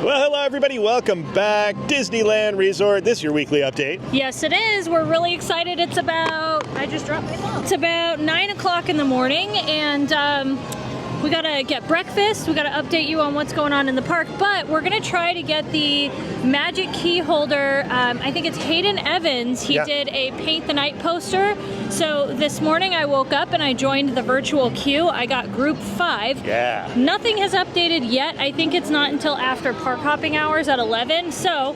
Well, hello everybody, welcome back. Disneyland Resort, this is your weekly update. Yes, it is. We're really excited. It's about, I just dropped my phone. It's about 9 o'clock in the morning, and we gotta get breakfast. We gotta update you on what's going on in the park, but we're gonna try to get the magic key holder. I think it's Hayden Emmons. He did a Paint the Night poster. So this morning I woke up and I joined the virtual queue. I got group 5. Yeah. Nothing has updated yet. I think it's not until after park hopping hours at 11. So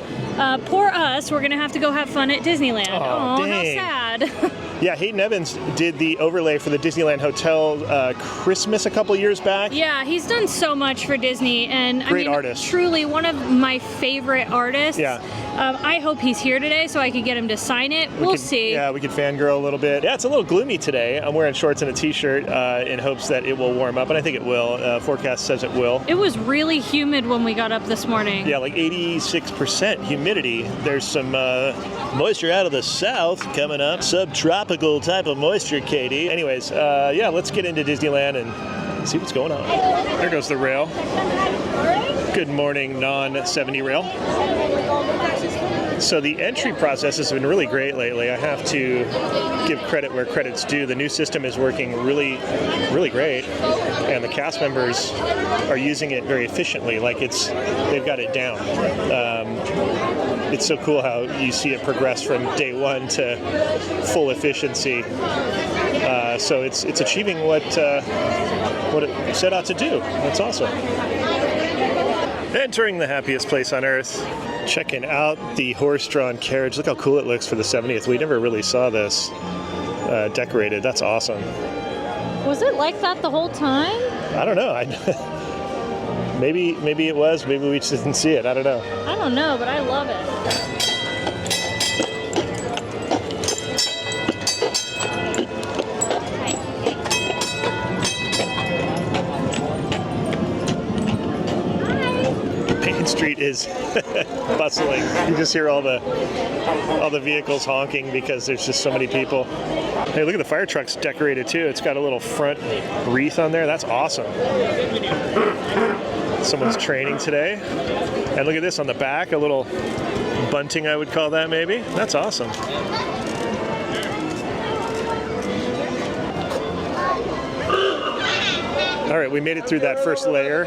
poor us, we're gonna have to go have fun at Disneyland. Oh, how sad. Yeah, Hayden Emmons did the overlay for the Disneyland Hotel Christmas a couple years back. Yeah, he's done so much for Disney, and Great artist. Truly one of my favorite artists. Yeah. I hope he's here today so I can get him to sign it. We'll see. Yeah, we could fangirl a little bit. Yeah, it's a little gloomy today. I'm wearing shorts and a t-shirt in hopes that it will warm up, and I think it will. Forecast says it will. It was really humid when we got up this morning. Yeah, like 86% humidity. There's some moisture out of the south coming up. Subtropical type of moisture, Katie. Anyways, yeah, let's get into Disneyland and see what's going on. There goes the rail. Good morning, non-70 rail. So the entry process has been really great lately. I have to give credit where credit's due. The new system is working really, really great, and the cast members are using it very efficiently. Like they've got it down. It's so cool how you see it progress from day one to full efficiency. So it's achieving what it set out to do. That's awesome. Entering the happiest place on earth. Checking out the horse-drawn carriage. Look how cool it looks for the 70th. We never really saw this decorated. That's awesome. Was it like that the whole time? I don't know. Maybe it was. Maybe we just didn't see it. I don't know. I don't know, but I love it. Street is bustling. You just hear all the vehicles honking because there's just so many people. Hey, look at the fire trucks decorated too. It's got a little front wreath on there. That's awesome. Someone's training today. And look at this on the back, a little bunting, I would call that maybe. That's awesome. All right, we made it through that first layer.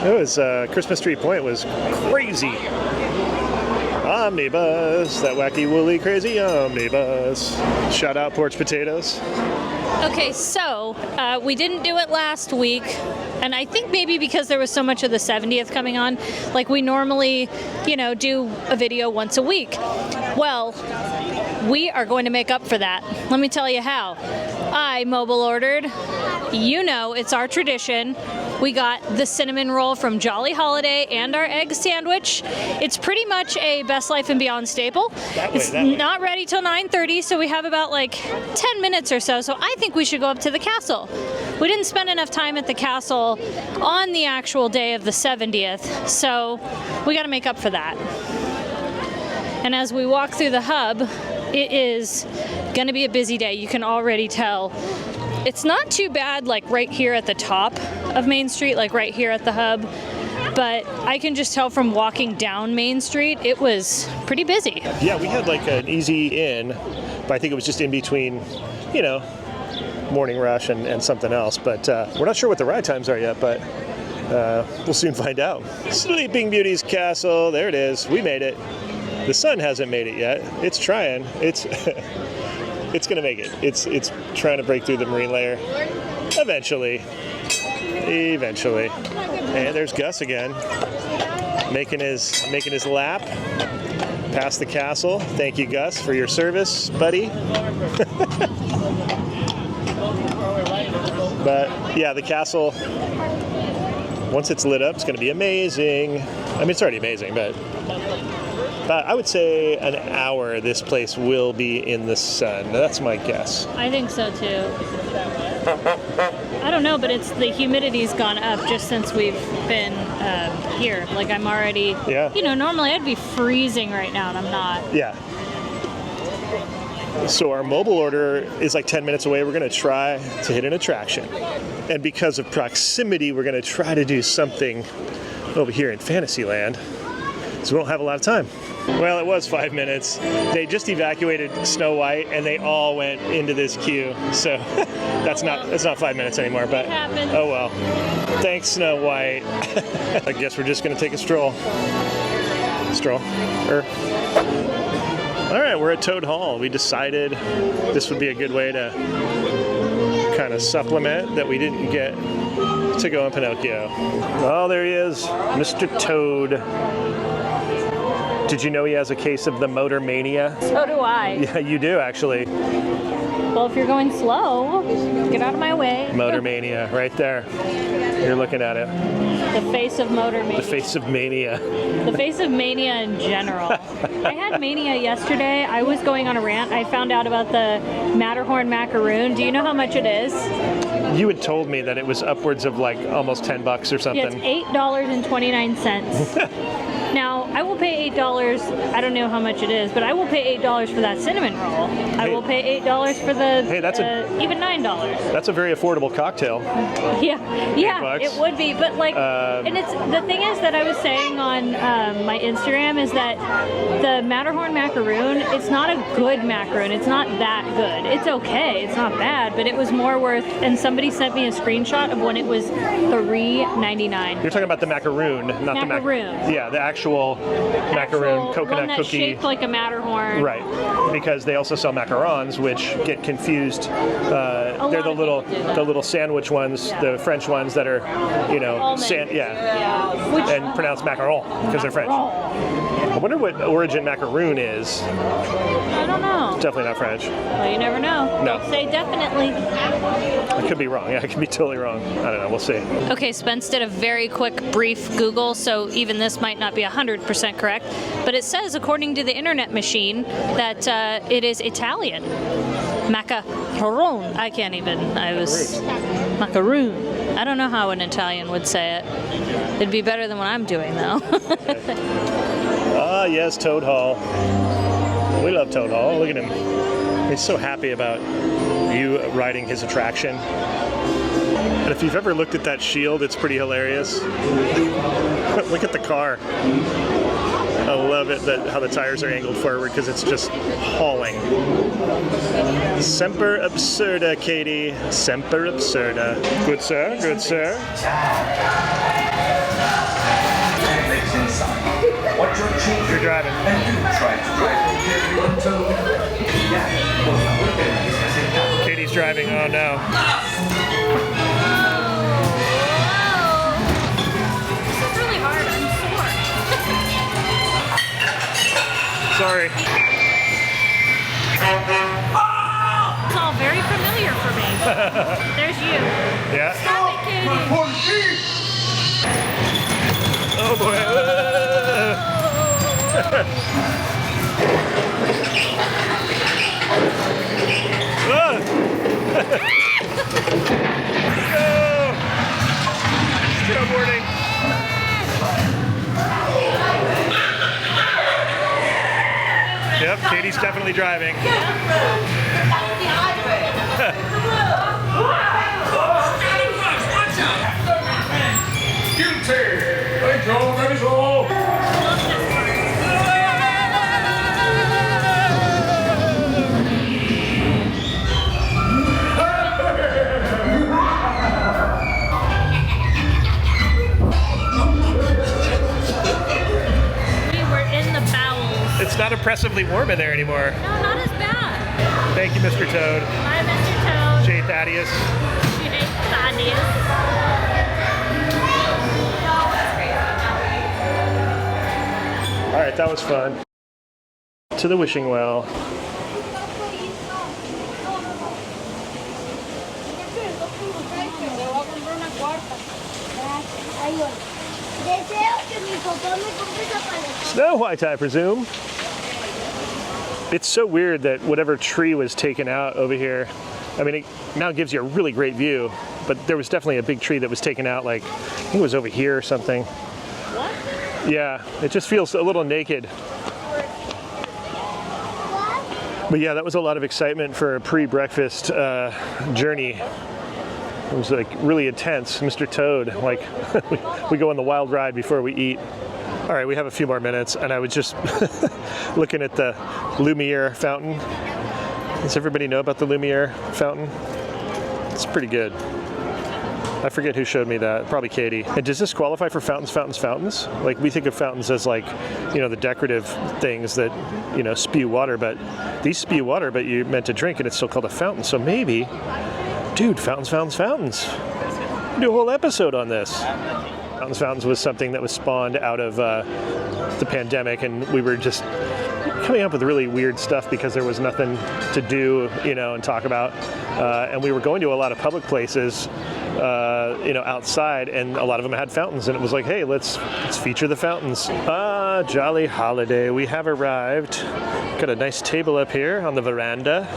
It was Christmas Tree Point was crazy. Omnibus, that wacky woolly crazy omnibus. Shout out Porch Potatoes. Okay, so we didn't do it last week, and I think maybe because there was so much of the 70th coming on, like we normally, do a video once a week. Well, we are going to make up for that. Let me tell you how. I mobile ordered. It's our tradition. We got the cinnamon roll from Jolly Holiday and our egg sandwich. It's pretty much a Best Life and Beyond staple. It's not ready till 9:30, so we have about 10 minutes or so. So I think we should go up to the castle. We didn't spend enough time at the castle on the actual day of the 70th, so we got to make up for that. And as we walk through the hub, it is going to be a busy day. You can already tell. It's not too bad right here at the top of Main Street, right here at the hub, but I can just tell from walking down Main Street, it was pretty busy. Yeah, we had an easy in, but I think it was just in between, morning rush and something else. But we're not sure what the ride times are yet, but we'll soon find out. Sleeping Beauty's Castle, there it is. We made it. The sun hasn't made it yet. It's trying. It's gonna make it. It's trying to break through the marine layer. Eventually. And there's Gus again, making his lap past the castle. Thank you, Gus, for your service, buddy. But yeah, the castle, once it's lit up, it's gonna be amazing. I mean, it's already amazing, but I would say an hour this place will be in the sun. That's my guess. I think so too. I don't know, but the humidity's gone up just since we've been here. I'm already, normally I'd be freezing right now and I'm not. Yeah. So our mobile order is 10 minutes away. We're going to try to hit an attraction. And because of proximity, we're going to try to do something over here in Fantasyland, so we don't have a lot of time. Well, it was 5 minutes. They just evacuated Snow White, and they all went into this queue. So that's not 5 minutes anymore. But oh well. Thanks, Snow White. I guess we're just gonna take a stroll. All right, we're at Toad Hall. We decided this would be a good way to kind of supplement that we didn't get to go in Pinocchio. Oh, there he is, Mr. Toad. Did you know he has a case of the motor mania? So do I. Yeah, you do actually. Well, if you're going slow, get out of my way. Motor mania, right there. You're looking at it. The face of motor mania. The face of mania. The face of mania in general. I had mania yesterday. I was going on a rant. I found out about the Matterhorn macaroon. Do you know how much it is? You had told me that it was upwards of like almost $10 or something. Yeah, it's $8.29. Now, I will pay $8. I don't know how much it is, but I will pay $8 for that cinnamon roll. I will pay $8 for the even $9. That's a very affordable cocktail. Yeah, it would be, but like, and it's the thing is that I was saying on my Instagram is that the Matterhorn macaroon, it's not a good macaroon. It's not that good. It's okay. It's not bad, but it was more worth. And somebody sent me a screenshot of when it was $3.99. You're talking about the macaroon, not the macaroon. Yeah, the actual macaroon coconut one that's cookie. Shaped like a Matterhorn. Right, because they also sell macarons, which get confused. They're the little sandwich ones, the French ones that are, and pronounced macaron because they're French. I wonder what origin macaroon is. I don't know. It's definitely not French. Well, you never know. No. Don't say definitely. I could be wrong. Yeah, I could be totally wrong. I don't know. We'll see. Okay, Spence did a very quick, brief Google, so even this might not be 100% correct, but it says, according to the internet machine, that it is Italian. Macaron. Macaroon. I don't know how an Italian would say it. It'd be better than what I'm doing, though. Ah, yes, Toad Hall. We love Toad Hall. Look at him. He's so happy about you riding his attraction. And if you've ever looked at that shield, it's pretty hilarious. Look at the car. I love it how the tires are angled forward because it's just hauling. Semper absurda, Katie. Semper absurda. Good sir, good sir. You're driving. Katie's driving. Oh no. This is really hard. I'm sore. Sorry. It's all very familiar for me. There's you. Yeah. Stop it, Katie. Oh boy. Snowboarding. Yep, Katie's definitely driving. It's not oppressively warm in there anymore. No, not as bad. Thank you, Mr. Toad. Bye, Mr. Toad. J. Thaddeus. J. Thaddeus. All right, that was fun. To the wishing well. Snow White, I presume. It's so weird that whatever tree was taken out over here, I mean, it now gives you a really great view, but there was definitely a big tree that was taken out, like, I think it was over here or something. What? Yeah, it just feels a little naked. But yeah, that was a lot of excitement for a pre-breakfast journey. It was like really intense. Mr. Toad, like we go on the wild ride before we eat. All right, we have a few more minutes, and I was just looking at the Lumiere fountain. Does everybody know about the Lumiere fountain? It's pretty good. I forget who showed me that, probably Katie. And does this qualify for fountains? Like, we think of fountains as like, you know, the decorative things that, you know, spew water, but these spew water, but you're meant to drink, and it's still called a fountain. So maybe, dude, fountains. Do a whole episode on this. Fountains was something that was spawned out of the pandemic, and we were just coming up with really weird stuff because there was nothing to do, you know, and talk about. And we were going to a lot of public places, you know, outside, and a lot of them had fountains, and it was like, hey, let's feature the fountains. Ah, jolly holiday. We have arrived. Got a nice table up here on the veranda.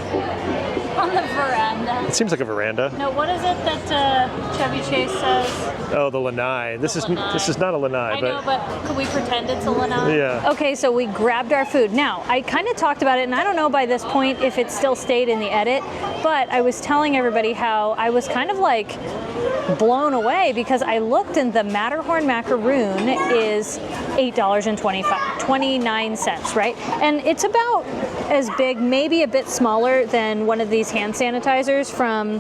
On the veranda. It seems like a veranda. No, what is it that Chevy Chase says? Oh, the lanai. This is not a lanai. I know, but could we pretend it's a lanai? Yeah. Okay, so we grabbed our food. Now, I kind of talked about it, and I don't know by this point if it still stayed in the edit, but I was telling everybody how I was kind of like blown away because I looked and the Matterhorn macaroon is $8.29, right? And it's about as big, maybe a bit smaller than one of these hand sanitizers from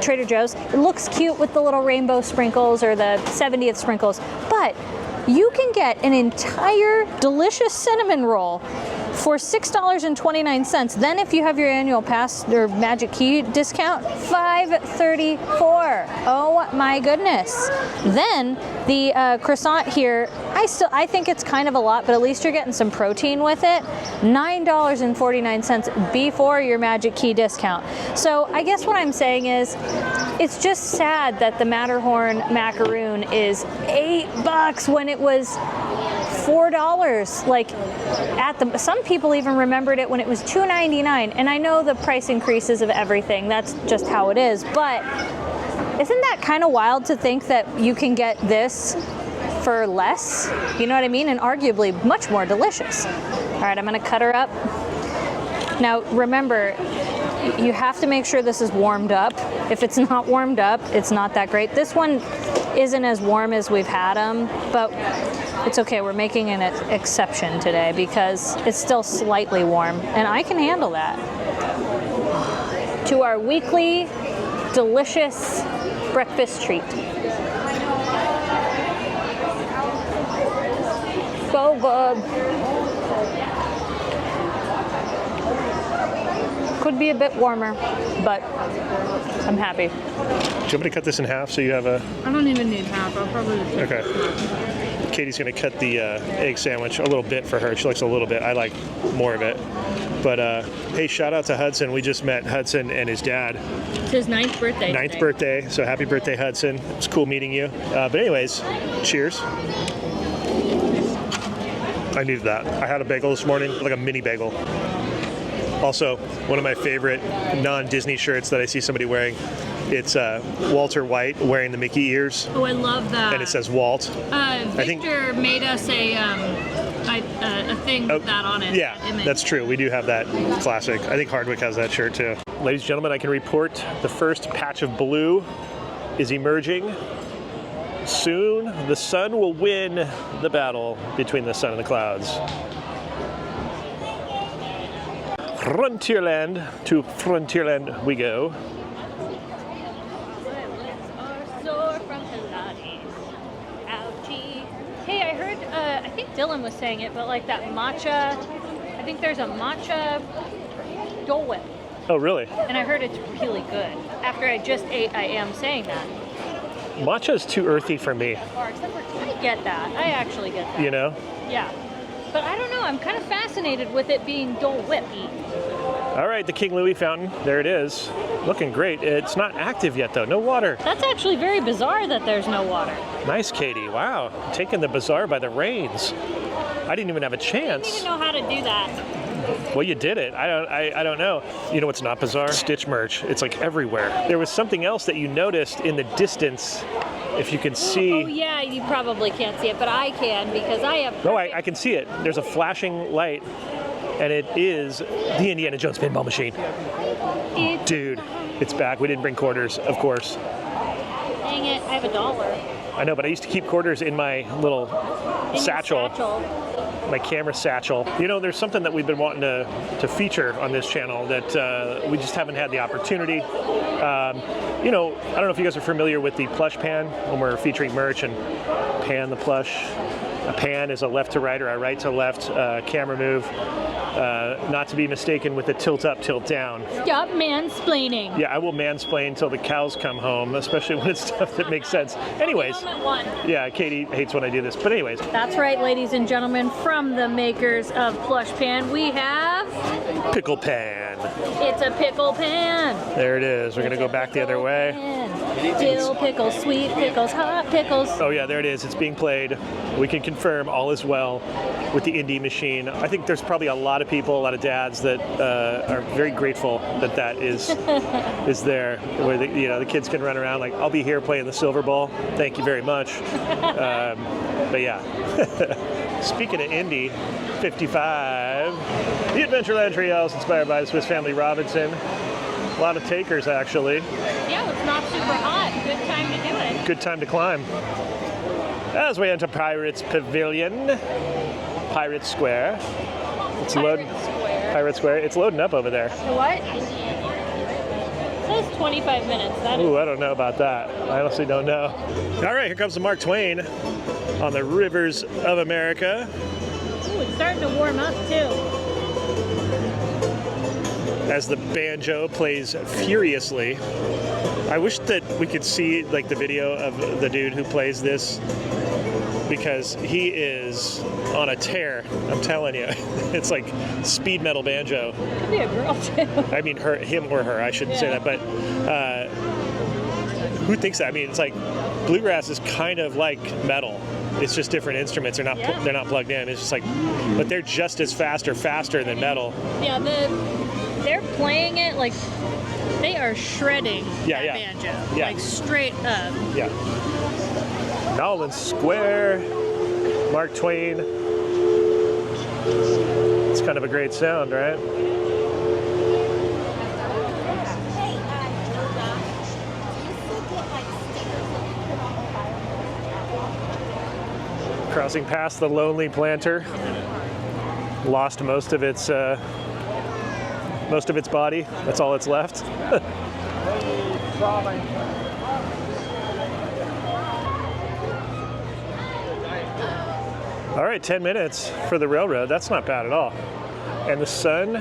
Trader Joe's. It looks cute with the little rainbow sprinkles or the 70th sprinkles, but you can get an entire delicious cinnamon roll for $6.29. Then if you have your annual pass or Magic Key discount, $5.34. Oh my goodness. Then the croissant here, I think it's kind of a lot, but at least you're getting some protein with it. $9.49 before your Magic Key discount. So I guess what I'm saying is, it's just sad that the Matterhorn macaroon is $8 when it was $4. Like, some people even remembered it when it was $2.99. And I know the price increases of everything. That's just how it is. But isn't that kind of wild to think that you can get this for less? You know what I mean? And arguably much more delicious. All right, I'm going to cut her up. Now, remember, you have to make sure this is warmed up. If it's not warmed up, it's not that great. This one isn't as warm as we've had them, but it's okay. We're making an exception today because it's still slightly warm, and I can handle that. To our weekly delicious breakfast treat. So good. Could be a bit warmer, but I'm happy. Do you want me to cut this in half so you have a... I don't even need half. I'll probably just... Okay. Katie's going to cut the egg sandwich a little bit for her. She likes a little bit. I like more of it. But hey, shout out to Hudson. We just met Hudson and his dad. It's his 9th birthday. 9th birthday. So happy birthday, Hudson. It was cool meeting you. But anyways, cheers. I needed that. I had a bagel this morning, like a mini bagel. Also, one of my favorite non-Disney shirts that I see somebody wearing, it's Walter White wearing the Mickey ears. Oh, I love that. And it says Walt. Victor made us a thing with that on it. Yeah, that's true. We do have that classic. I think Hardwick has that shirt too. Ladies and gentlemen, I can report the first patch of blue is emerging. Soon, the sun will win the battle between the sun and the clouds. Frontierland, to Frontierland we go. Hey, I heard, I think Dylan was saying it, but like that matcha, I think there's a matcha Dole Whip. Oh, really? And I heard it's really good. After I just ate, I am saying that. Matcha is too earthy for me. I get that. I actually get that. You know? Yeah. But I don't know, I'm kind of fascinated with it being Dole Whip-y. All right, the King Louis fountain. There it is. Looking great. It's not active yet, though. No water. That's actually very bizarre that there's no water. Nice, Katie. Wow. Taking the bazaar by the reins. I didn't even have a chance. I didn't even know how to do that. Well, you did it. I don't know. You know what's not bizarre? Stitch merch. It's like everywhere. There was something else that you noticed in the distance. If you can see... Oh, yeah, you probably can't see it, but I can because I have... No, I can see it. There's a flashing light, and it is the Indiana Jones pinball machine. Dude. It's back. We didn't bring quarters, of course. Dang it, I have $1. I know, but I used to keep quarters in my little satchel. My camera satchel. You know, there's something that we've been wanting to feature on this channel that we just haven't had the opportunity. You know, I don't know if you guys are familiar with the plush pan when we're featuring merch and pan the plush. A pan is a left to right or a right to left camera move. Not to be mistaken with the tilt up, tilt down. Stop mansplaining. Yeah, I will mansplain till the cows come home, especially when it's stuff that makes sense. Anyways, yeah, Katie hates when I do this, but anyways. That's right, ladies and gentlemen, from the makers of Plush Pan, we have... Pickle pan. It's a pickle pan. There it is. We're going to go back the other way. Dill pickles, sweet pickles, hot pickles. Oh yeah, there it is. It's being played. We can confirm all is well with the indie machine. I think there's probably a lot of people, a lot of dads that are very grateful that that is there, where the kids can run around like, I'll be here playing the silver ball. Thank you very much. But yeah. Speaking of indie, 55, the Adventureland Treehouse inspired by the Swiss Family Robinson. A lot of takers actually. Yeah, it's not super hot. Good time to do it. Good time to climb. As we enter Pirates Pavilion, Pirate Square. It's loading. Pirate Square. It's loading up over there. What? It says 25 minutes. Ooh, I don't know about that. I honestly don't know. All right, here comes the Mark Twain on the rivers of America. Ooh, it's starting to warm up too. As the banjo plays furiously. I wish that we could see like the video of the dude who plays this, because he is on a tear. I'm telling you, it's like speed metal banjo. Could be a girl too. I mean, him or her. I shouldn't say that, but who thinks that? I mean, it's like bluegrass is kind of like metal. It's just different instruments. They're not plugged in. It's just like, but they're just as faster than metal. Yeah, they're playing it like they are shredding that banjo. Yeah. Like straight up. Yeah. Nolan Square, Mark Twain. It's kind of a great sound, right? Crossing past the Lonely Planter. Lost most of its body. That's all that's left. All right, 10 minutes for the railroad. That's not bad at all. And the sun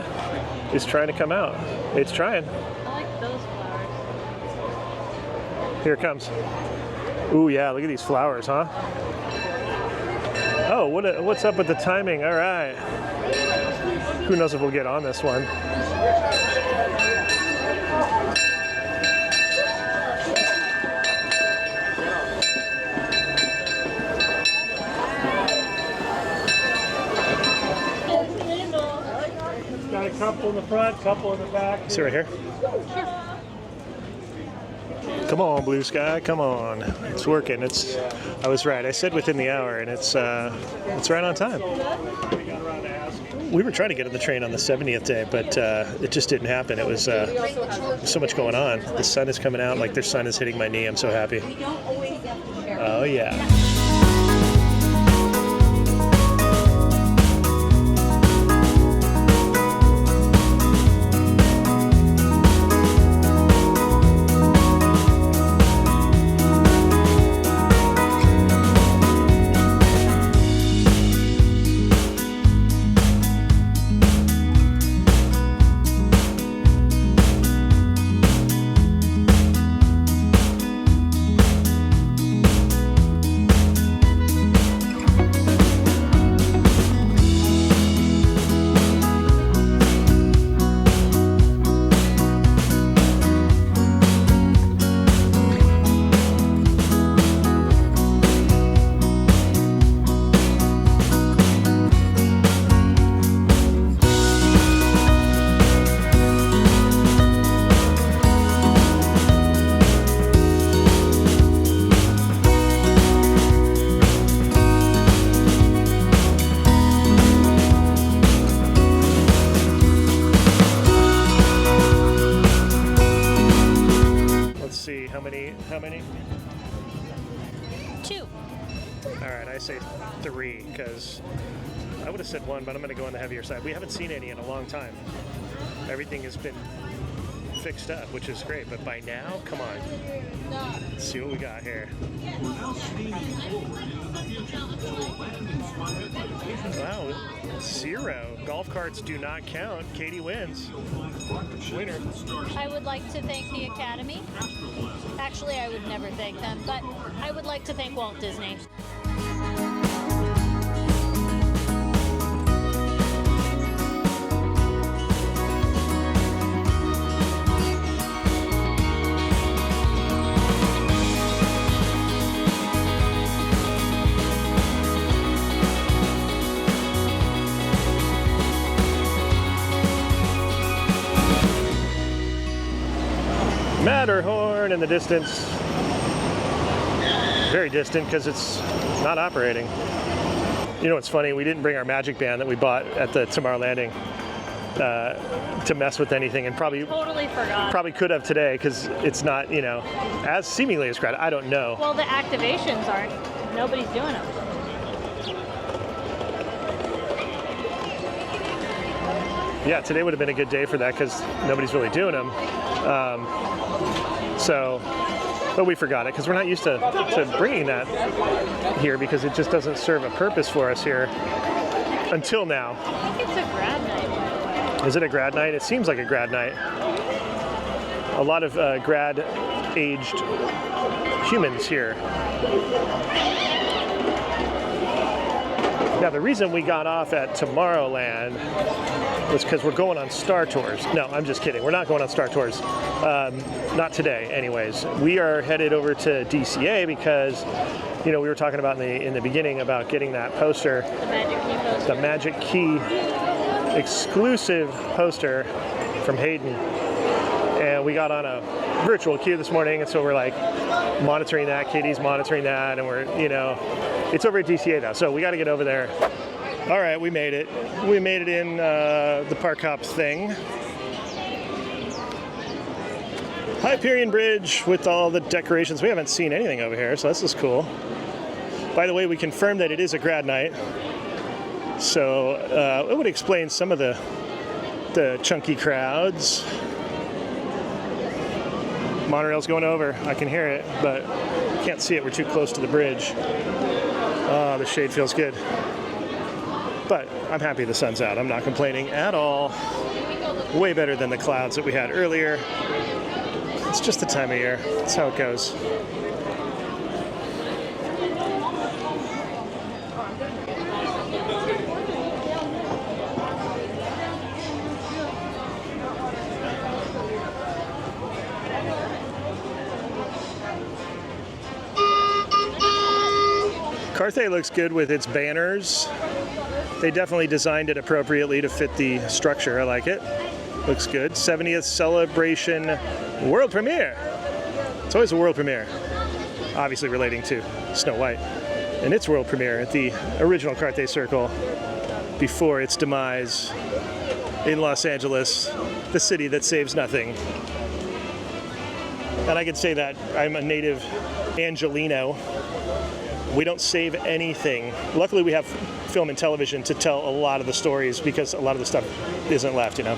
is trying to come out. It's trying. I like those flowers. Here it comes. Ooh, yeah, look at these flowers, huh? Oh, what's up with the timing? All right. Who knows if we'll get on this one. Got a couple in the front, couple in the back. See right here? Come on, blue sky, come on. It's working. I was right. I said within the hour, and it's right on time. We were trying to get on the train on the 70th day, but it just didn't happen. It was so much going on. The sun is coming out like their sun is hitting my knee. I'm so happy. Oh, yeah. 3 because I would have said 1, but I'm going to go on the heavier side. We haven't seen any in a long time. Everything has been fixed up, which is great, but by now, come on. Let's see what we got here. Wow, 0. Golf carts do not count. Katie wins. Winner. I would like to thank the Academy. Actually, I would never thank them, but I would like to thank Walt Disney. Matterhorn in the distance. Very distant because it's not operating. You know what's funny? We didn't bring our magic band that we bought at the Tomorrow Landing to mess with anything, and probably Totally forgot. probably could have today because it's not, you know, as seemingly as crowded. I don't know. Well, the activations aren't. Nobody's doing them. Yeah, today would have been a good day for that because nobody's really doing them. But we forgot it because we're not used to bringing that here because it just doesn't serve a purpose for us here until now. I think it's a grad night. Is it a grad night? It seems like a grad night. A lot of grad-aged humans here. Now, the reason we got off at Tomorrowland was because we're going on Star Tours. No, I'm just kidding. We're not going on Star Tours. Not today, anyways. We are headed over to DCA because, you know, we were talking about in the beginning about getting that poster. The Magic Key poster. The Magic Key exclusive poster from Hayden. And we got on a virtual queue this morning, and so we're like monitoring that. Katie's monitoring that, and we're, you know, it's over at DCA now, so we got to get over there. All right, we made it. We made it in the park hop thing. Hyperion Bridge with all the decorations. We haven't seen anything over here, so this is cool. By the way, we confirmed that it is a grad night, so it would explain some of the chunky crowds. Monorail's going over. I can hear it, but can't see it. We're too close to the bridge. Oh, the shade feels good. But I'm happy the sun's out. I'm not complaining at all. Way better than the clouds that we had earlier. It's just the time of year. That's how it goes. Carthay looks good with its banners. They definitely designed it appropriately to fit the structure. I like it. Looks good. 70th celebration world premiere. It's always a world premiere. Obviously relating to Snow White and its world premiere at the original Carthay Circle before its demise in Los Angeles, the city that saves nothing. And I can say that I'm a native Angelino. We don't save anything. Luckily, we have film and television to tell a lot of the stories because a lot of the stuff isn't left, you know.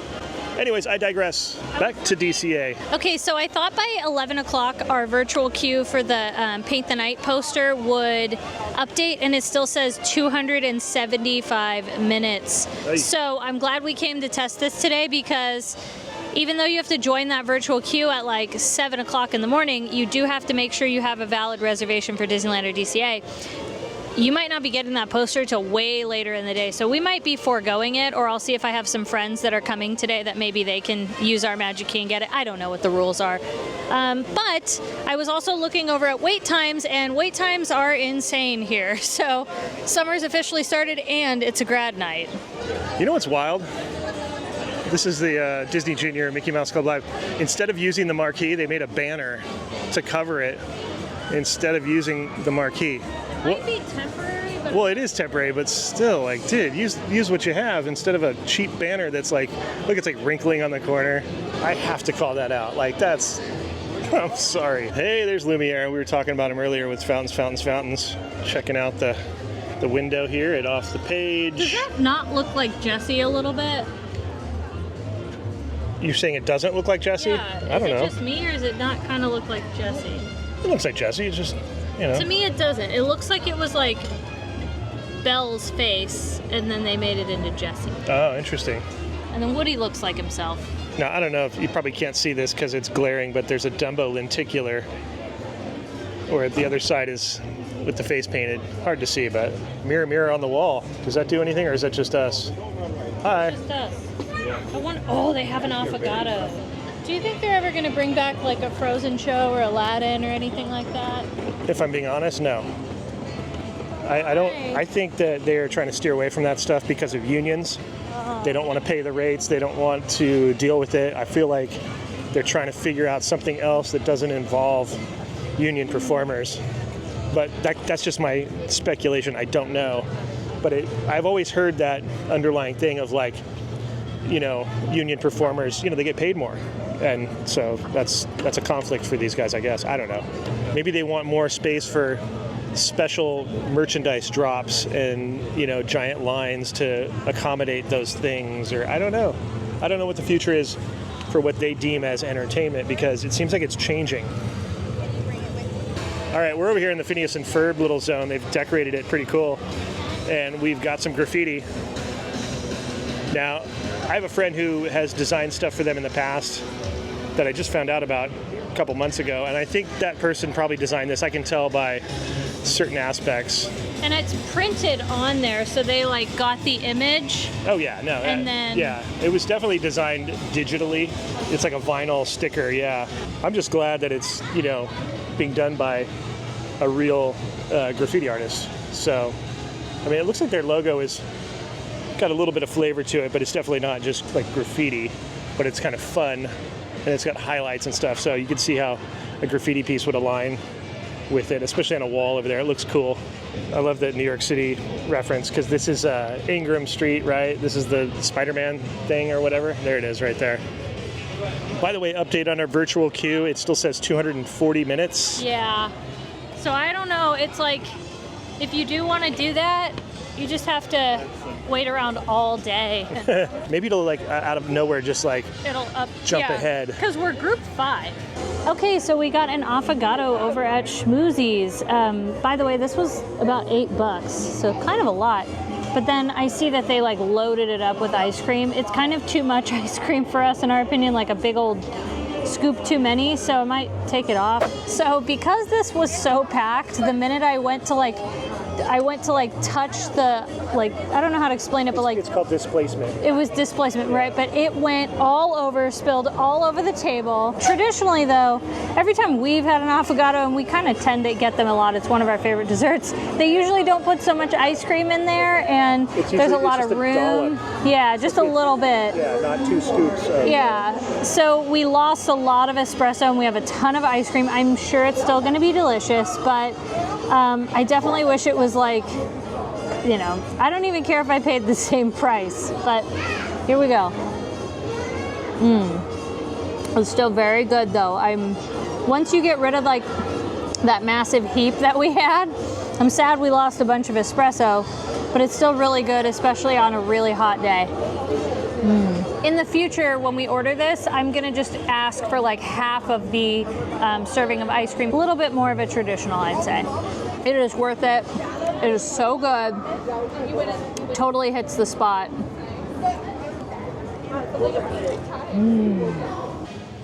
Anyways, I digress. Back to DCA. Okay, so I thought by 11 o'clock our virtual queue for the Paint the Night poster would update, and it still says 275 minutes. Hey. So I'm glad we came to test this today because even though you have to join that virtual queue at like 7 o'clock in the morning, you do have to make sure you have a valid reservation for Disneyland or DCA. You might not be getting that poster till way later in the day, so we might be foregoing it, or I'll see if I have some friends that are coming today that maybe they can use our Magic Key and get it. I don't know what the rules are. But I was also looking over at wait times, and wait times are insane here. So summer's officially started, and it's a grad night. You know what's wild? This is the Disney Junior Mickey Mouse Club Live. Instead of using the marquee, they made a banner to cover it instead of using the marquee. Might be temporary, but Well, it is temporary, but still, like, dude, use what you have instead of a cheap banner that's like, look, it's like wrinkling on the corner. I have to call that out. Like, that's, I'm sorry. Hey, there's Lumiere. We were talking about him earlier with Fountains. Checking out the the window here at Off the Page. Does that not look like Jessie a little bit? You're saying it doesn't look like Jessie? Yeah. I don't know. Is it just me, or does it not kind of look like Jessie? It looks like Jessie. It's just, you know. To me, it doesn't. It looks like it was like Belle's face, and then they made it into Jessie. Oh, interesting. And then Woody looks like himself. Now, I don't know if you probably can't see this because it's glaring, but there's a Dumbo lenticular, or the other side is with the face painted. Hard to see, but mirror, mirror on the wall. Does that do anything, or is that just us? Hi. Just us. Oh, they have an affogato. Do you think they're ever going to bring back like a Frozen show or Aladdin or anything like that? If I'm being honest, no. I don't. I think that they're trying to steer away from that stuff because of unions. They don't want to pay the rates. They don't want to deal with it. I feel like they're trying to figure out something else that doesn't involve union performers. But that's just my speculation. I don't know. But I've always heard that underlying thing of like, you know, union performers, you know, they get paid more. And so that's a conflict for these guys, I guess. I don't know. Maybe they want more space for special merchandise drops and, you know, giant lines to accommodate those things, or I don't know. I don't know what the future is for what they deem as entertainment, because it seems like it's changing. All right, we're over here in the Phineas and Ferb little zone. They've decorated it pretty cool. And we've got some graffiti. Now, I have a friend who has designed stuff for them in the past that I just found out about a couple months ago, and I think that person probably designed this. I can tell by certain aspects. And it's printed on there, so they like got the image. Oh yeah, no. And then yeah, it was definitely designed digitally. It's like a vinyl sticker. Yeah, I'm just glad that it's, you know, being done by a real graffiti artist. So, I mean, it looks like their logo is got a little bit of flavor to it, but it's definitely not just like graffiti, but it's kind of fun, and it's got highlights and stuff, so you can see how a graffiti piece would align with it, especially on a wall over there. It looks cool. I love the New York City reference, because this is Ingram Street, right? This is the Spider-Man thing or whatever. There it is right there. By the way, update on our virtual queue. It still says 240 minutes. Yeah. So I don't know. It's like, if you do want to do that, you just have to wait around all day. Maybe it'll like out of nowhere just like It'll jump ahead. Because we're group 5. Okay, so we got an affogato over at Schmoozies. By the way, this was about $8, so kind of a lot. But then I see that they like loaded it up with ice cream. It's kind of too much ice cream for us, in our opinion, like a big old scoop too many, so I might take it off. So because this was so packed, the minute I went to touch the, like, I don't know how to explain it, but like, it's called displacement. it was displacement, right? But it went all over, spilled all over the table. Traditionally though, every time we've had an affogato, and we kind of tend to get them a lot, it's one of our favorite desserts, they usually don't put so much ice cream in there, and there's a lot of room. Yeah, just a little bit. Yeah, not 2 scoops. Yeah, so we lost a lot of espresso, and we have a ton of ice cream. I'm sure it's still gonna be delicious, but I definitely wish it was like, you know, I don't even care if I paid the same price, but here we go. It's still very good though. Once you get rid of like that massive heap that we had, I'm sad we lost a bunch of espresso, but it's still really good, especially on a really hot day. In the future, when we order this, I'm gonna just ask for like half of the serving of ice cream. A little bit more of a traditional, I'd say. It is worth it. It is so good. Totally hits the spot.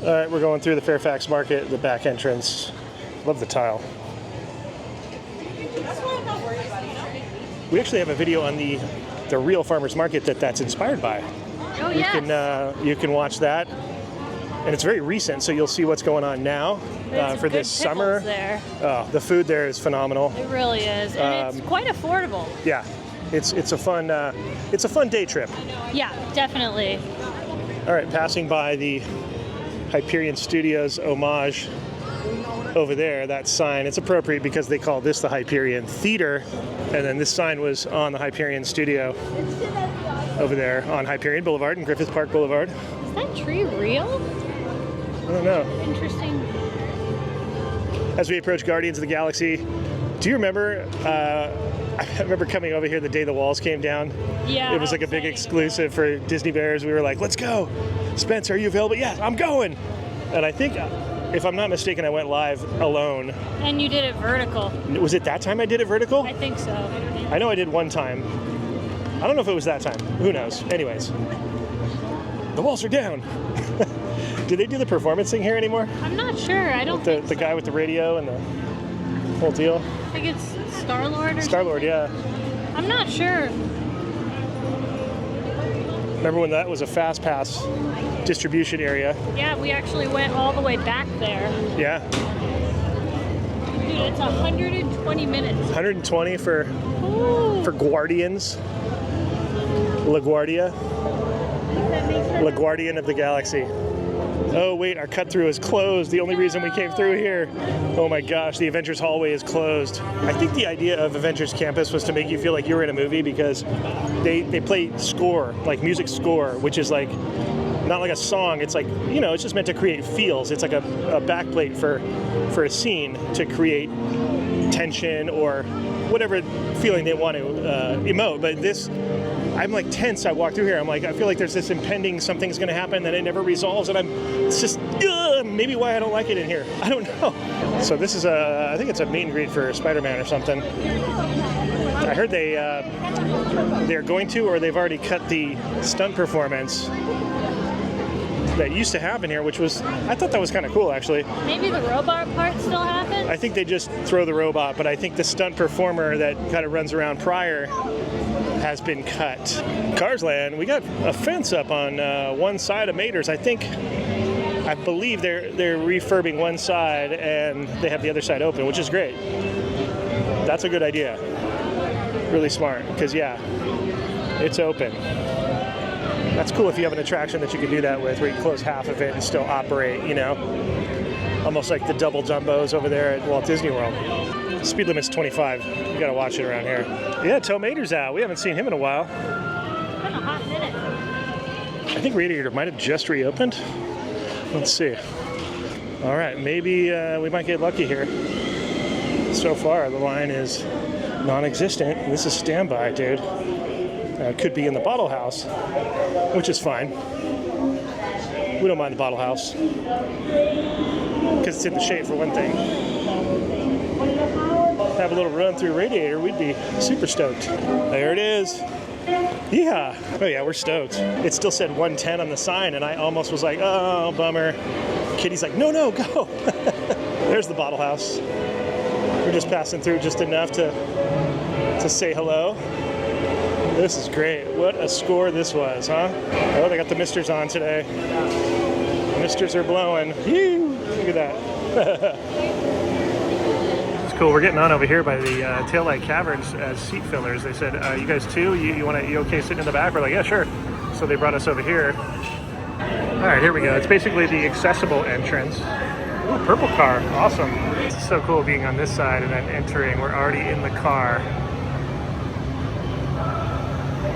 All right, we're going through the Fairfax Market, the back entrance. Love the tile. We actually have a video on the real farmers market that's inspired by. Oh, yes. You can watch that, and it's very recent, so you'll see what's going on now for this summer. There. Oh, the food there is phenomenal. It really is, and it's quite affordable. Yeah, it's a fun day trip. Yeah, definitely. All right, passing by the Hyperion Studios homage over there, that sign, it's appropriate because they call this the Hyperion Theater, and then this sign was on the Hyperion Studio over there on Hyperion Boulevard and Griffith Park Boulevard. Is that tree real? I don't know. Interesting. As we approach Guardians of the Galaxy, do you remember I remember coming over here the day the walls came down. Yeah. It was like a big exclusive for Disney Bears. We were like, let's go. Spencer, are you available? Yeah, I'm going. And I think, if I'm not mistaken, I went live alone. And you did it vertical. Was it that time I did it vertical? I think so. I know I did one time. I don't know if it was that time. Who knows? Anyways, the walls are down. Do they do the performance thing here anymore? I'm not sure. I don't The guy with the radio and the whole deal? I think it's Star-Lord or Star-Lord, yeah. something. I'm not sure. Remember when that was a fast pass distribution area? Yeah, we actually went all the way back there. Yeah. Dude, it's 120 minutes. 120 for Ooh. Guardians. LaGuardia. LaGuardian of the Galaxy. Oh wait, our cut through is closed. The only reason we came through here. Oh my gosh, the Avengers hallway is closed. I think the idea of Avengers Campus was to make you feel like you were in a movie because they play score, like music score, which is like not like a song. It's like, you know, it's just meant to create feels. It's like a backplate for a scene to create tension or whatever feeling they want to emote. But this, I'm like tense. I walk through here. I'm like, I feel like there's this impending something's going to happen, then it never resolves, and it's just maybe why I don't like it in here. I don't know. So this is I think it's a meet and greet for Spider-Man or something. I heard they're going to, or they've already cut the stunt performance that used to happen here, which was, I thought that was kind of cool actually. Maybe the robot part still happens? I think they just throw the robot, but I think the stunt performer that kind of runs around prior has been cut. Cars Land, we got a fence up on one side of Mater's. I believe they're refurbing one side and they have the other side open, which is great. That's a good idea. Really smart, because yeah, it's open. That's cool if you have an attraction that you can do that with, where you close half of it and still operate, you know? Almost like the double jumbos over there at Walt Disney World. Speed limit's 25. You gotta watch it around here. Yeah, Tow Mater's out. We haven't seen him in a while. It's been a hot minute. I think Radiator might have just reopened. Let's see. All right, maybe we might get lucky here. So far, the line is non-existent. This is standby, dude. It could be in the bottle house, which is fine. We don't mind the bottle house because it's in the shade for one thing. Have a little run through Radiator, we'd be super stoked. There it is. Yeah. Oh yeah, we're stoked. It still said 110 on the sign, and I almost was like, oh, bummer. Kitty's like, no, go. There's the bottle house. We're just passing through just enough to say hello. This is great. What a score this was, huh? Oh, they got the misters on today. Misters are blowing. Whew, look at that. It's cool. We're getting on over here by the Taillight Caverns as seat fillers. They said, you guys too? You okay sitting in the back? We're like, yeah, sure. So they brought us over here. All right, here we go. It's basically the accessible entrance. Ooh, purple car. Awesome. It's so cool being on this side and then entering. We're already in the car.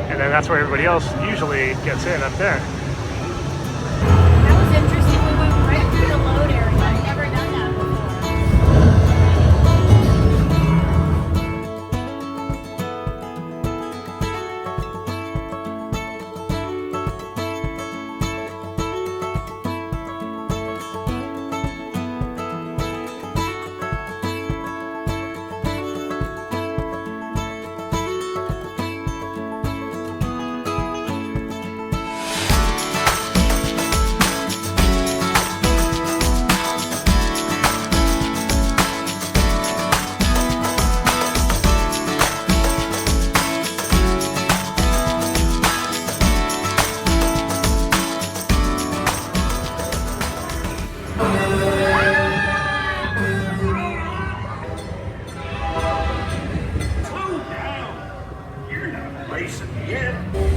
And then that's where everybody else usually gets in, up there. That was interesting. We went right through the load area. I've never done that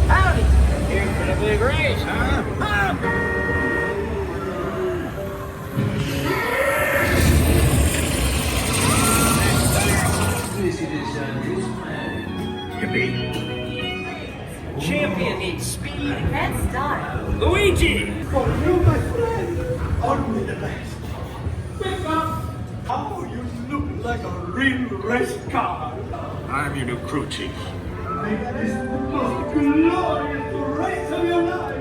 Howdy! Here for the big race, huh? Yippee! Champion needs speed and style. Luigi! For you, my friend, only the best. Wake up! Oh, you look like a real race car. I'm your new crew chief. Make this the most glorious race of your life.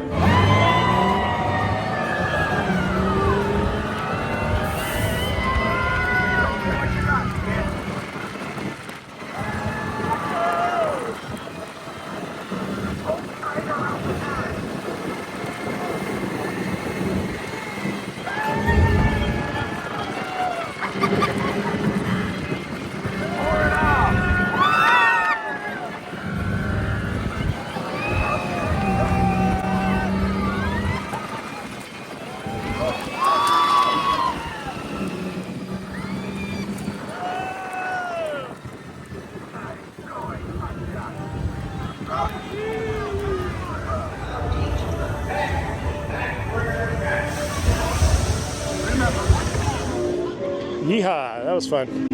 Yeehaw, that was fun.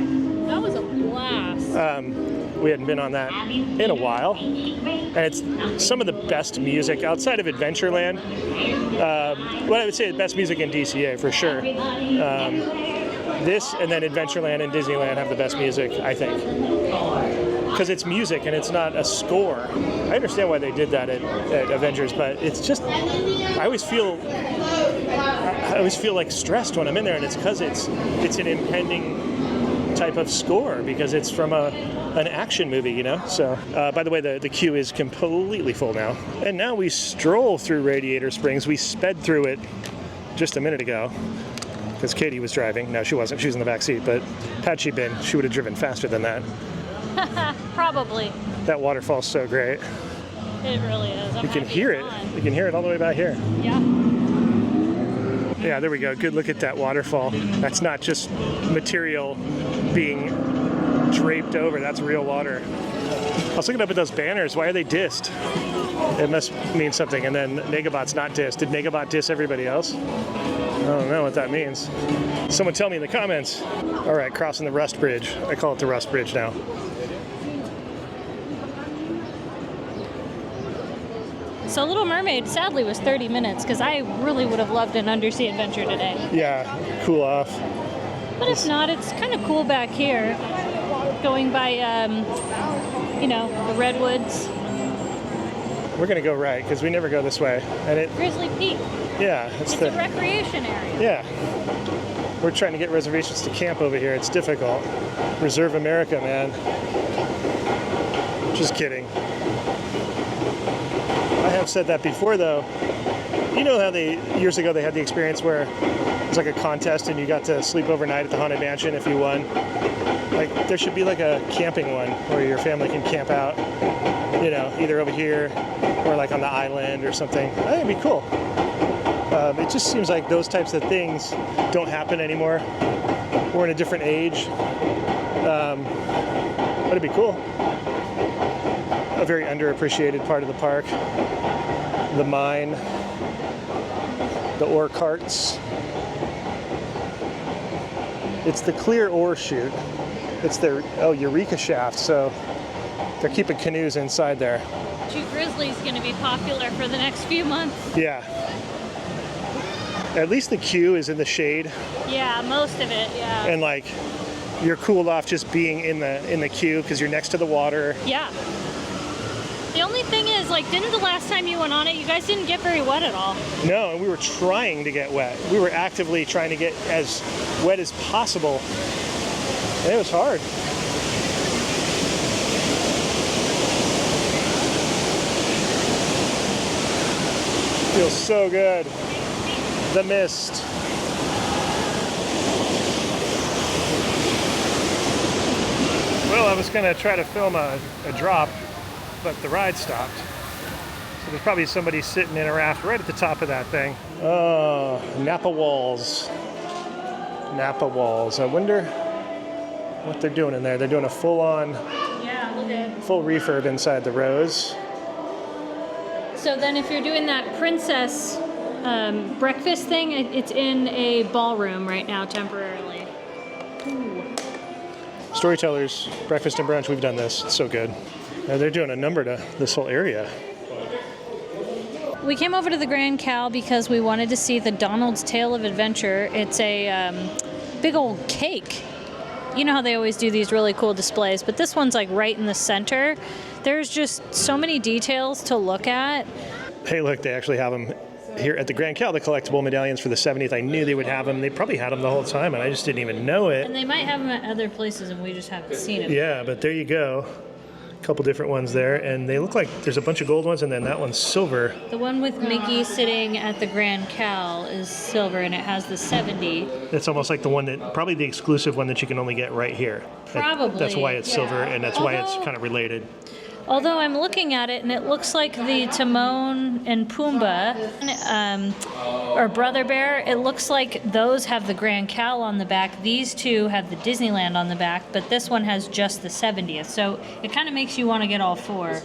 That was a blast. We hadn't been on that in a while, and it's some of the best music outside of Adventureland. Well, I would say the best music in DCA for sure. This and then Adventureland and Disneyland have the best music, I think, because it's music and it's not a score. I understand why they did that at Avengers, but it's just I always feel like stressed when I'm in there, and it's because it's an impending type of score because it's from an action movie, you know. So by the way, the queue is completely full now, and now we stroll through Radiator Springs. We sped through it just a minute ago because Katie was driving. No, she wasn't. She was in the back seat, but had she been, she would have driven faster than that. Probably. That waterfall's so great. It really is. You can hear it. You can hear it all the way back here. Yeah. Yeah, there we go. Good look at that waterfall. That's not just material being draped over. That's real water. I was looking up at those banners. Why are they dissed? It must mean something. And then Negabot's not dissed. Did Negabot diss everybody else? I don't know what that means. Someone tell me in the comments. All right, crossing the Rust Bridge. I call it the Rust Bridge now. So Little Mermaid sadly was 30 minutes because I really would have loved an undersea adventure today. Yeah, cool off. But if not, it's kind of cool back here, going by, the redwoods. We're gonna go right because we never go this way, and Grizzly Peak. Yeah, It's a recreation area. Yeah, we're trying to get reservations to camp over here. It's difficult. Reserve America, man. Just kidding. I have said that before, though. You know how years ago they had the experience where it was like a contest and you got to sleep overnight at the Haunted Mansion if you won? Like, there should be like a camping one where your family can camp out, either over here or like on the island or something. I think it'd be cool. It just seems like those types of things don't happen anymore. We're in a different age. But it'd be cool. A very underappreciated part of the park. The mine, the ore carts. It's the clear ore chute. It's their Eureka shaft, so they're keeping canoes inside there. Two Grizzly's going to be popular for the next few months. Yeah. At least the queue is in the shade. Yeah, most of it, yeah. And like, you're cooled off just being in the queue because you're next to the water. Yeah. The only thing is, didn't the last time you went on it, you guys didn't get very wet at all? No, and we were trying to get wet. We were actively trying to get as wet as possible. And it was hard. Feels so good. The mist. Well, I was going to try to film a drop, but the ride stopped. So there's probably somebody sitting in a raft right at the top of that thing. Oh, Napa Walls. Napa Walls. I wonder what they're doing in there. They're doing a full-on, full refurb inside the Rose. So then if you're doing that princess breakfast thing, it's in a ballroom right now temporarily. Ooh. Storytellers, breakfast and brunch, we've done this. It's so good. They're doing a number to this whole area. We came over to the Grand Cal because we wanted to see the Donald's Tale of Adventure. It's a big old cake you know how they always do these really cool displays, but this one's like right in the center. There's just so many details to look at. Hey, look, they actually have them here at the Grand Cal, the collectible medallions for the 70th. I knew they would have them. They probably had them the whole time, and I just didn't even know it. And they might have them at other places, and we just haven't seen them. Yeah, but there you go. A couple different ones there, and they look like there's a bunch of gold ones, and then that one's silver. The one with Mickey sitting at the Grand Cal is silver, and it has the 70. It's almost like the one that, probably the exclusive one that you can only get right here. Probably. That's why it's silver, and that's why it's Although- kind of related. Although I'm looking at it, and it looks like the Timon and Pumbaa, or Brother Bear, it looks like those have the Grand Cal on the back. These two have the Disneyland on the back, but this one has just the 70th. So it kind of makes you want to get all four.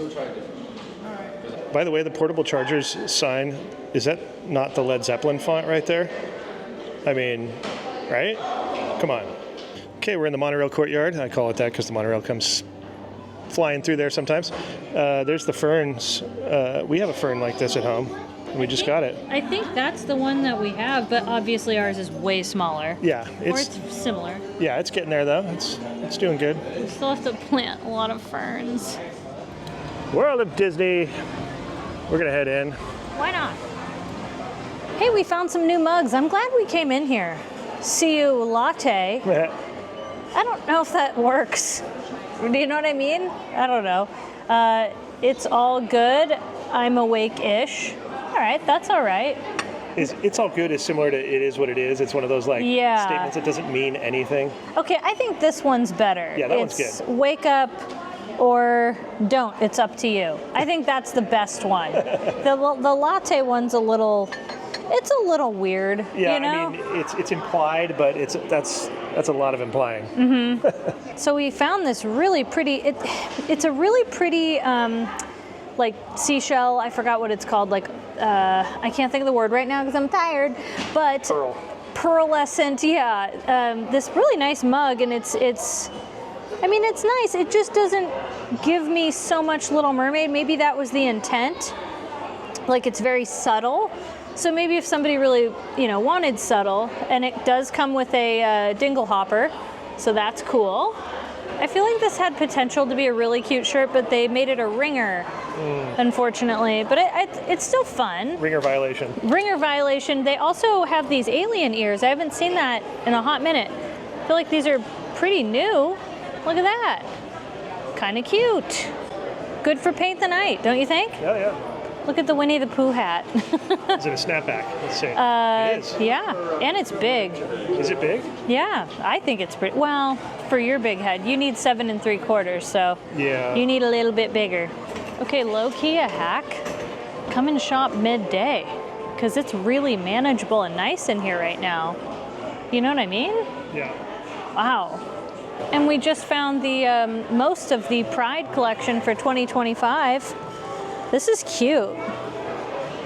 By the way, the portable chargers sign, is that not the Led Zeppelin font right there? I mean, right? Come on. Okay, we're in the monorail courtyard. I call it that because the monorail comes flying through there sometimes. There's the ferns. We have a fern like this at home. We just got it. I think that's the one that we have, but obviously ours is way smaller. Yeah, Or it's similar. yeah, it's getting there though. It's doing good. We still have to plant a lot of ferns. World of Disney. We're gonna head in. Why not? Hey, we found some new mugs. I'm glad we came in here. See you latte. I don't know if that works. Do you know what I mean? I don't know. It's all good. I'm awake-ish. All right, that's all right. It's all good is similar to it is what it is. It's one of those like Yeah. statements that doesn't mean anything. Okay, I think this one's better. Yeah, that one's It's good. Wake up or don't. It's up to you. I think that's the best one. The latte one's a little weird. Yeah, you know? I mean it's implied, but that's a lot of implying. So we found this really pretty. It's a really pretty like seashell. I forgot what it's called. Like I can't think of the word right now because I'm tired. But Pearl. Pearlescent. Yeah. This really nice mug, and it's. I mean, it's nice. It just doesn't give me so much Little Mermaid. Maybe that was the intent. Like it's very subtle. So maybe if somebody really, wanted subtle, and it does come with a dingle hopper, so that's cool. I feel like this had potential to be a really cute shirt, but they made it a ringer, unfortunately. But it's still fun. Ringer violation. Ringer violation. They also have these alien ears. I haven't seen that in a hot minute. I feel like these are pretty new. Look at that. Kind of cute. Good for paint the night, don't you think? Yeah. Look at the Winnie the Pooh hat. Is it a snapback? Let's see. It is. Yeah, and it's big. Is it big? Yeah, I think it's pretty. Well, for your big head, you need 7 3/4, so Yeah. you need a little bit bigger. Okay, low key a hack. Come and shop midday, because it's really manageable and nice in here right now. You know what I mean? Yeah. Wow. And we just found the most of the Pride collection for 2025. This is cute.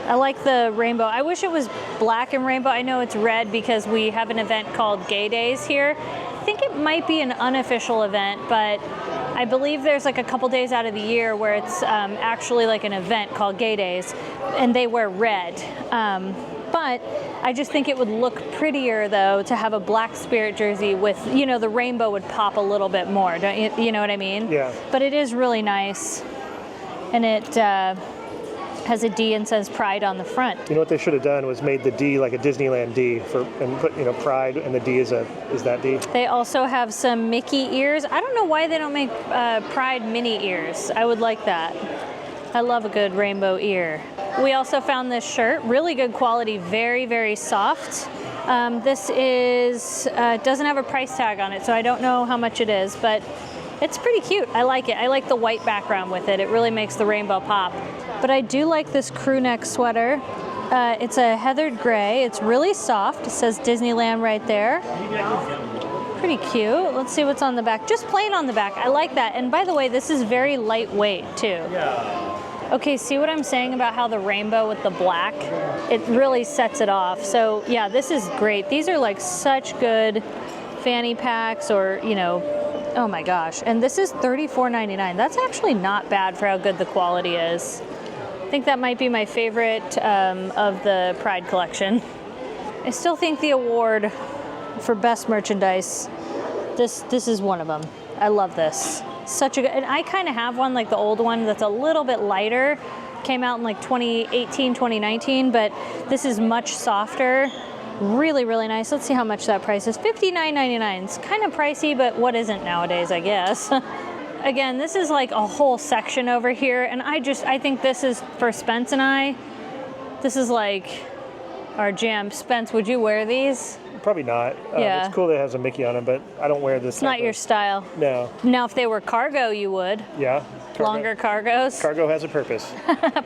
I like the rainbow. I wish it was black and rainbow. I know it's red because we have an event called Gay Days here. I think it might be an unofficial event, but I believe there's like a couple days out of the year where it's actually like an event called Gay Days, and they wear red. But I just think it would look prettier though to have a black Spirit jersey with, the rainbow would pop a little bit more. Don't you know what I mean? Yeah. But it is really nice. And it has a D and says Pride on the front. You know what they should have done was made the D like a Disneyland D and put Pride, and the D is that D. They also have some Mickey ears. I don't know why they don't make Pride mini ears. I would like that. I love a good rainbow ear. We also found this shirt, really good quality, very, very soft. This is doesn't have a price tag on it, so I don't know how much it is, but it's pretty cute. I like it. I like the white background with it. It really makes the rainbow pop. But I do like this crew neck sweater. It's a heathered gray. It's really soft. It says Disneyland right there. Pretty cute. Let's see what's on the back. Just plain on the back. I like that. And by the way, this is very lightweight too. Yeah. Okay, see what I'm saying about how the rainbow with the black, it really sets it off. So yeah, this is great. These are like such good fanny packs or, oh my gosh. And this is $34.99. That's actually not bad for how good the quality is. I think that might be my favorite of the Pride collection. I still think the award for best merchandise This is one of them. I love this. Such a good, and I kind of have one like the old one that's a little bit lighter. Came out in like 2018, 2019, but this is much softer. Really, really nice. Let's see how much that price is. $59.99. It's kind of pricey, but what isn't nowadays, I guess. Again, this is like a whole section over here, and I think this is for Spence and I. This is like our jam. Spence, would you wear these? Probably not. Yeah. It's cool that it has a Mickey on it, but I don't wear this. It's not your style. No. Now, if they were cargo, you would. Yeah. Cargo. Longer cargos. Cargo has a purpose.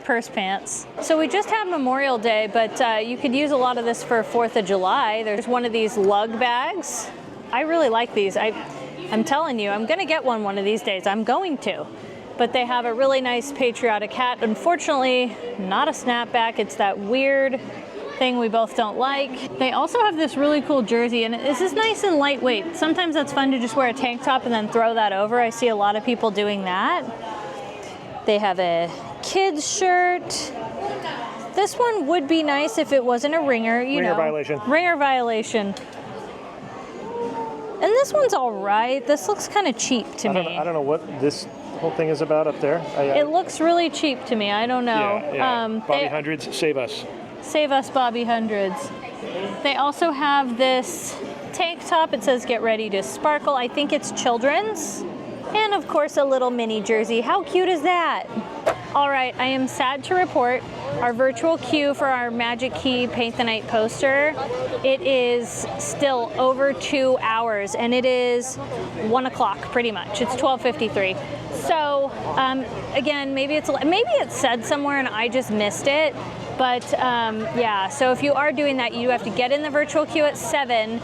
Purse pants. So we just had Memorial Day, but you could use a lot of this for 4th of July. There's one of these lug bags. I really like these. I'm telling you, I'm going to get one of these days. I'm going to. But they have a really nice patriotic hat. Unfortunately, not a snapback. It's that weird thing we both don't like. They also have this really cool jersey, and this is nice and lightweight. Sometimes that's fun to just wear a tank top and then throw that over. I see a lot of people doing that. They have a kids shirt. This one would be nice if it wasn't a ringer, you know. Ringer violation. Ringer violation. And this one's all right. This looks kind of cheap to me. I don't know what this whole thing is about up there. It looks really cheap to me. I don't know. Yeah. Bobby Hundreds, save us. Save us, Bobby Hundreds. They also have this tank top. It says get ready to sparkle. I think it's children's. And of course a little mini jersey. How cute is that? All right, I am sad to report our virtual queue for our Magic Key Paint the Night poster. It is still over 2 hours, and it is 1 o'clock pretty much. It's 12:53. So again, maybe it said somewhere and I just missed it. But yeah, so if you are doing that, you have to get in the virtual queue at 7,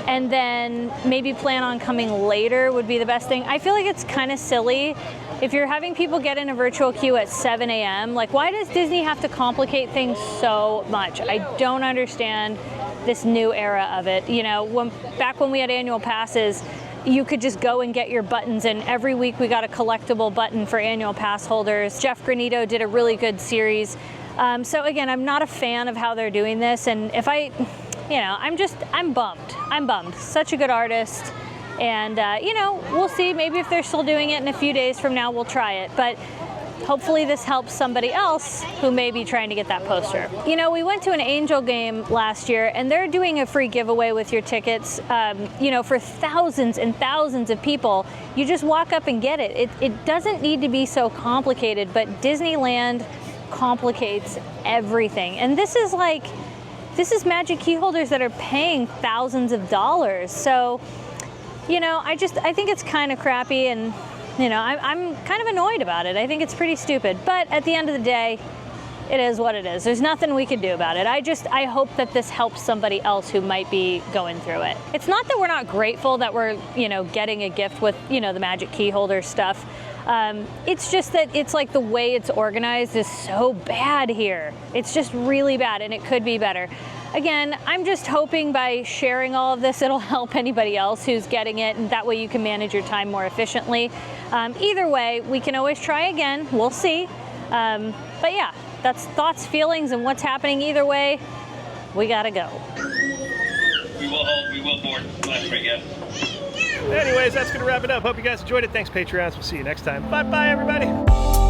and then maybe plan on coming later would be the best thing. I feel like it's kind of silly if you're having people get in a virtual queue at 7 a.m. Like, why does Disney have to complicate things so much? I don't understand this new era of it. You know, back when we had annual passes, you could just go and get your buttons, and every week we got a collectible button for annual pass holders. Jeff Granito did a really good series. So again, I'm not a fan of how they're doing this, and if I'm bummed. I'm bummed. Such a good artist, and you know, we'll see. Maybe if they're still doing it in a few days from now, we'll try it. But hopefully this helps somebody else who may be trying to get that poster. You know, we went to an Angel game last year, and they're doing a free giveaway with your tickets, you know, for thousands and thousands of people. You just walk up and get it. It doesn't need to be so complicated, but Disneyland complicates everything. And this is Magic Key holders that are paying thousands of dollars. So, you know, I think it's kind of crappy, and you know, I'm kind of annoyed about it. I think it's pretty stupid. But at the end of the day, it is what it is. There's nothing we can do about it. I hope that this helps somebody else who might be going through it. It's not that we're not grateful that we're, you know, getting a gift with, you know, the Magic Key holder stuff. It's just that it's like the way it's organized is so bad here. It's just really bad, and it could be better. Again, I'm just hoping by sharing all of this, it'll help anybody else who's getting it, and that way you can manage your time more efficiently. Either way, we can always try again. We'll see. But yeah, that's thoughts, feelings, and what's happening. Either way, we gotta go. We will hold, we will board. Last break, yeah. Anyways, that's going to wrap it up. Hope you guys enjoyed it. Thanks, Patreons. We'll see you next time. Bye-bye, everybody.